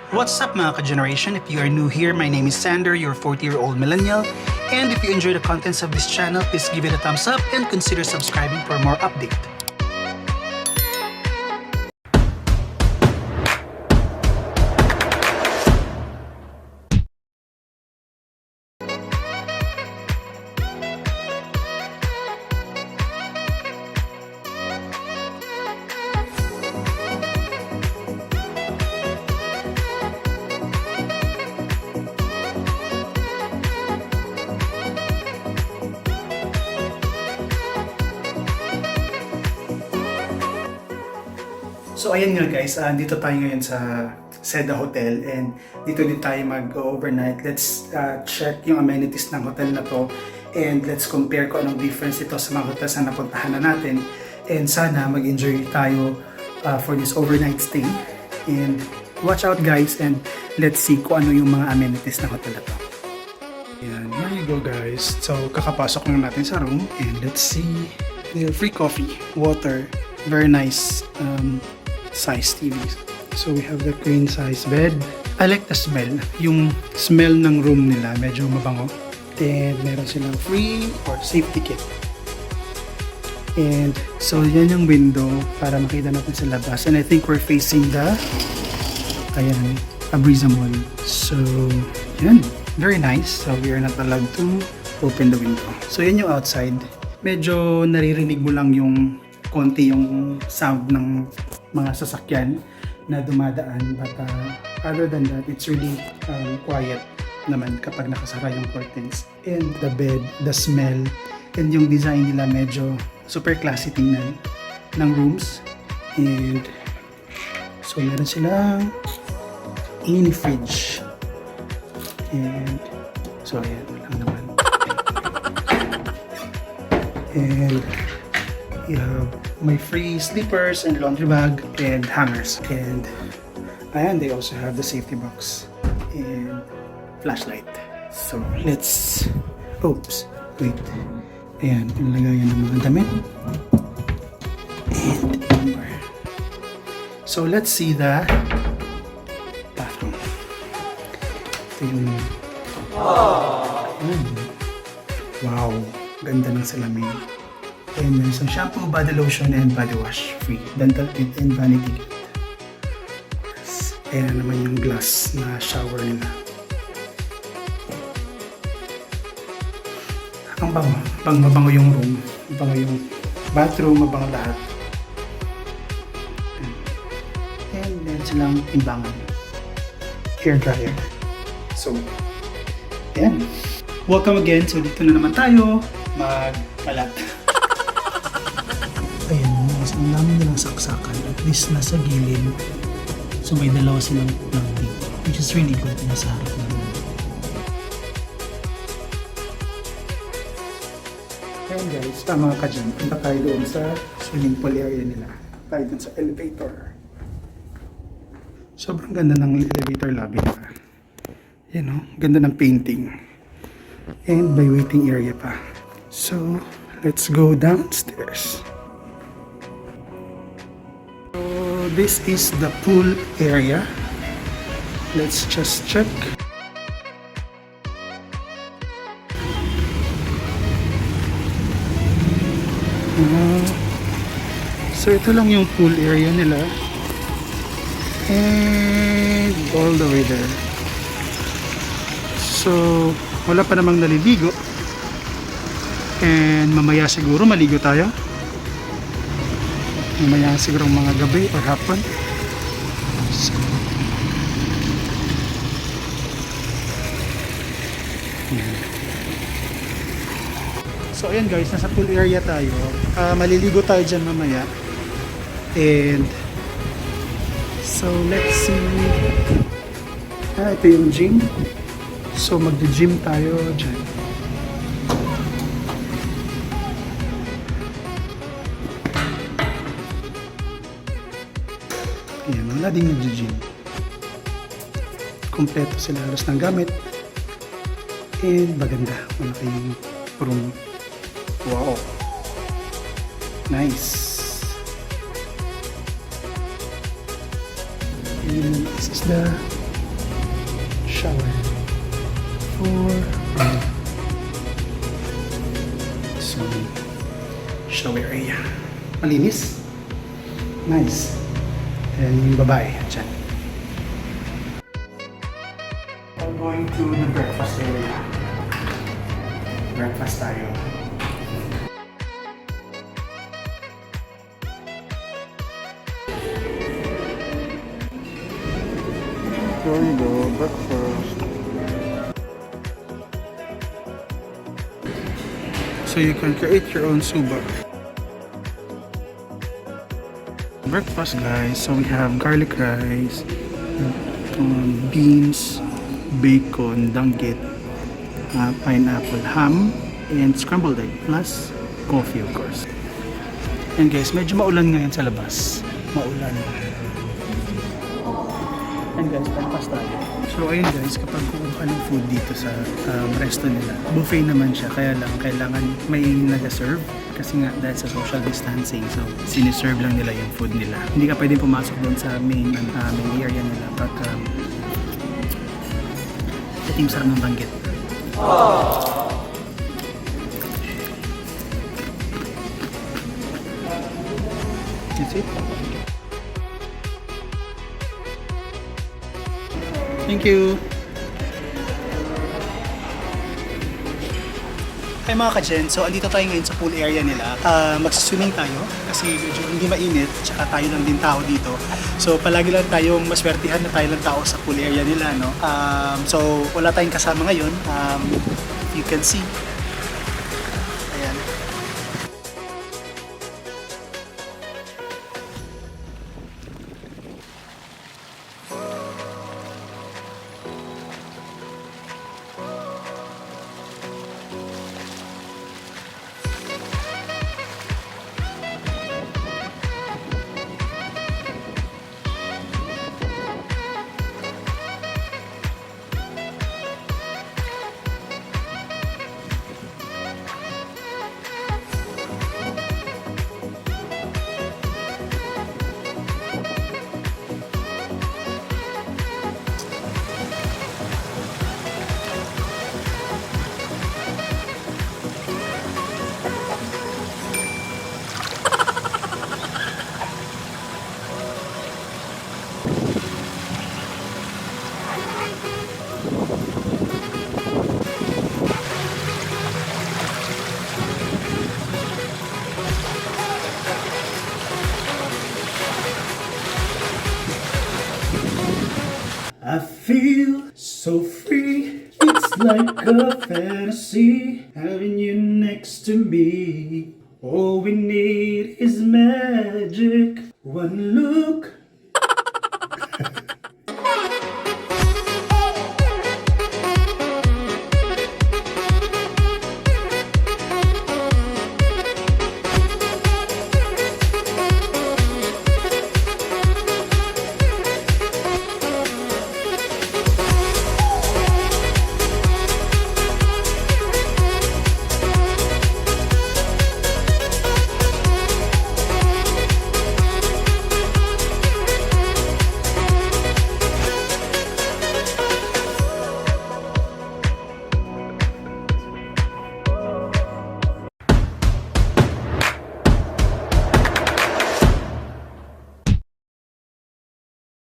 What's up mga ka-generation? If you are new here, my name is Sander, your 40-year-old millennial. And if you enjoy the contents of this channel, please give it a thumbs up and consider subscribing for more update. So ayan nga guys, dito tayo ngayon sa Seda Hotel and dito din tayo mag-overnight. Let's check yung amenities ng hotel na to and let's compare kung anong difference ito sa mga hotels na napuntahan na natin. And sana mag-enjoy tayo for this overnight stay. And watch out guys and let's see kung ano yung mga amenities ng hotel na to. Ayan, here you go guys. So kakapasok lang natin sa room and let's see. Free coffee, water, very nice size TV. So we have the queen size bed. I like the smell. Yung smell ng room nila medyo mabango. And meron silang free or safety kit. And so yan yung window para makita natin sa labas. And I think we're facing the Abreeza Mall. So yan, very nice. So we are not allowed to open the window. So yan yung outside. Medyo naririnig mo lang yung konti yung sound ng mga sasakyan na dumadaan, but other than that, it's really quiet naman kapag nakasara yung curtains. And the bed, the smell, and yung design nila medyo super classy tingnan ng rooms. And so meron silang mini fridge. And so ayan, lang naman. And you have my free slippers and laundry bag and hangers. And ayan, they also have the safety box and flashlight. So let's, oops, wait. Ayan, nilagay yan ng mga damit. And more. So let's see the bathroom. Ito yung wow, ganda ng salamin. And meron isang shampoo, body lotion, and body wash. Free. Dental kit and vanity kit. Ayan naman yung glass na shower nila. Ang bango. Mabango yung room. Mabango yung bathroom. Mabango lahat. And meron silang timbangan. Hair dryer. So, ayan. Welcome again. So, dito na naman tayo magpalat. Ayan, ang dami nilang saksakan. At least nasa gilid. So may dalawa silang plumbing. Which is really good. Nasa harap naman. Ayan guys, tama ka dyan. Punta tayo doon sa swimming pool area nila. Tayo doon sa elevator. Sobrang ganda ng elevator lobby nila. Yan o, ganda ng painting. And by waiting area pa. So, let's go downstairs. This is the pool area. Let's just check. So ito lang yung pool area nila. And all the way there. So wala pa namang naliligo. And mamaya siguro maligo tayo. Mamaya siguro mga gabi or hapon. So ayan guys, nasa pool area tayo. Maliligo tayo dyan mamaya. And so let's see. Ito yung gym. So magdi-gym tayo dyan. Ayan, wala ding nag-gym. Kompleto sila halos ng gamit. And maganda. Wala kayong room. Wow. Nice. And this is the shower. 4. So, shower area. Malinis. Nice. And yung babae, dyan. I'm going to the breakfast area. Breakfast tayo. There you go, breakfast. So you can create your own suba. Breakfast, guys. So we have garlic rice, beans, bacon, danggit, pineapple, ham, and scrambled egg, plus coffee, of course. And guys, medyo maulan ngayon sa labas. Maulan. And guys, breakfast tayo. So ayun guys, kapag kukuha ka ng food dito sa resto nila, buffet naman siya, kaya lang kailangan may nag-serve kasi nga dahil sa social distancing, so siniserve lang nila yung food nila. Hindi ka pwedeng pumasok doon sa main area nila, but ito yung sarap ng banggit. That's it. Thank you. Hi mga ka-Jen, so andito tayo ngayon sa pool area nila. Magsiswimming tayo kasi medyo hindi mainit, tsaka tayo lang din tao dito. So palagi lang tayong maswertihan na tayo lang tao sa pool area nila, no? So wala tayong kasama ngayon. You can see. Ayan. I feel so free, it's like a fantasy, having you next to me. All we need is magic, one look